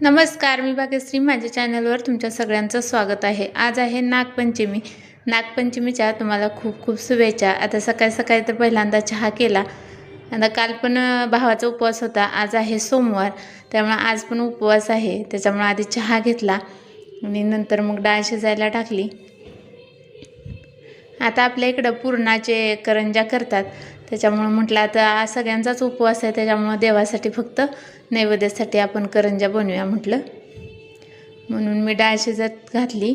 नमस्कार, मी भाग्यश्री. माझ्या चॅनलवर तुमच्या सगळ्यांचं स्वागत आहे. आज आहे नागपंचमी. नागपंचमीच्या तुम्हाला खूप खूप शुभेच्छा. आता सकाळी सकाळी तर पहिल्यांदा चहा केला. आता काल पण भावाचा उपवास होता. आज आहे सोमवार, त्यामुळे आज पण उपवास आहे. त्याच्यामुळे आधी चहा घेतला आणि नंतर मग डाळ शिजायला टाकली. आता आपल्या इकडं पुरणाचे करंज्या करतात, त्याच्यामुळं म्हटलं आता सगळ्यांचाच उपवास आहे, त्याच्यामुळं देवासाठी फक्त नैवेद्यासाठी आपण करंज्या बनवूया म्हटलं. म्हणून मी डाळ शिजत घातली.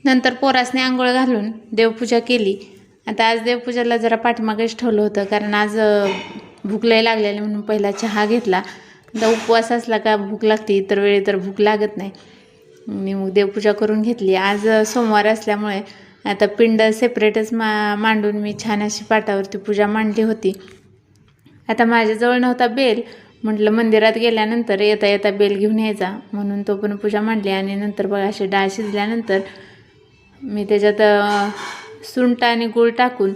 नंतर पोरासने आंघोळ घालून देवपूजा केली. आता आज देवपूजाला जरा पाठीमागेच ठेवलं होतं, कारण आज भूक लय लागलेली म्हणून पहिला चहा घेतला. आता उपवास असला का भूक लागते, इतर वेळी तर भूक लागत नाही. मी मग देवपूजा करून घेतली. आज सोमवार असल्यामुळे आता पिंड सेपरेटच मांडून मी छान अशी पाटावरती पूजा मांडली होती. आता माझ्याजवळ नव्हता बेल, म्हटलं मंदिरात गेल्यानंतर येता येता बेल घेऊन यायचा, म्हणून तो पण पूजा मांडली. आणि नंतर बघा अशी डाळ शिजल्यानंतर मी त्याच्यात सुंठ आणि गूळ टाकून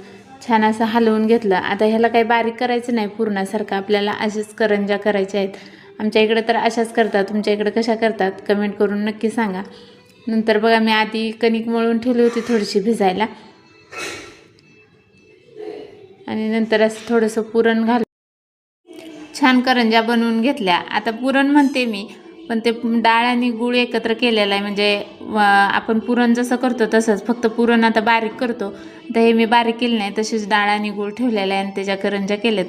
छान असं हलवून घेतलं. आता ह्याला काही बारीक करायचं नाही पुरणासारखं, आपल्याला अशाच करंज्या करायच्या आहेत. आमच्या इकडे तर अशाच करतात, तुमच्या इकडे कशा करतात कमेंट करून नक्की सांगा. नंतर बघा मी आधी कणिक मळून ठेवली होती थोडीशी भिजायला, आणि नंतर असं थोडंसं पुरण घालून छान करंज्या बनवून घेतल्या. आता पुरण म्हणते मी, पण ते डाळ आणि गूळ एकत्र केलेलं आहे. म्हणजे आपण पुरण जसं करतो तसंच, फक्त पुरण आता बारीक करतो. तर हे मी बारीक केलं नाही, तसेच डाळ आणि गूळ ठेवलेला आहे आणि त्याच्या करंज्या केल्यात.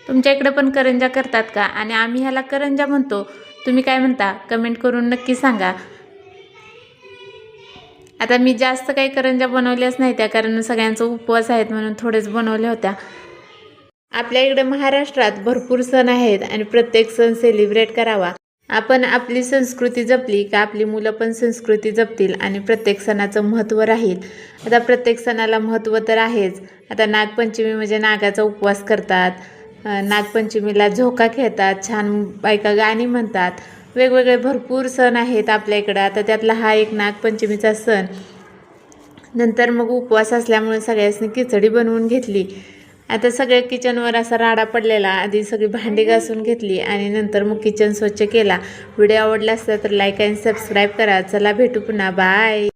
तुमच्या इकडे पण करंज्या करतात का? आणि आम्ही ह्याला करंज्या म्हणतो, तुम्ही काय म्हणता कमेंट करून नक्की सांगा. आता मी जास्त काही करंज्या बनवल्याच नाही त्या, कारण सगळ्यांचा उपवास आहेत म्हणून थोडेच बनवल्या होत्या. आपल्या इकडे महाराष्ट्रात भरपूर सण आहेत आणि प्रत्येक सण सेलिब्रेट करावा. आपण आपली संस्कृती जपली का आपली मुलं पण संस्कृती जपतील आणि प्रत्येक सणाचं महत्त्व राहील. आता प्रत्येक सणाला महत्त्व तर आहेच. आता नागपंचमी म्हणजे नागाचा उपवास करतात, नागपंचमीला झोका खेळतात, छान बायका गाणी म्हणतात. वेगवेगळे भरपूर सण आहेत आपल्या इकडं. आता त्यातला हा एक नागपंचमीचा सण. नंतर मग उपवास असल्यामुळे सगळ्यांनी खिचडी बनवून घेतली. आता सगळ्या किचनवर असा राडा पडलेला, आधी सगळी भांडी घासून घेतली आणि नंतर मग किचन स्वच्छ केला. व्हिडिओ आवडला असता तर लाईक आणि सबस्क्राईब करा. चला भेटू पुन्हा, बाय.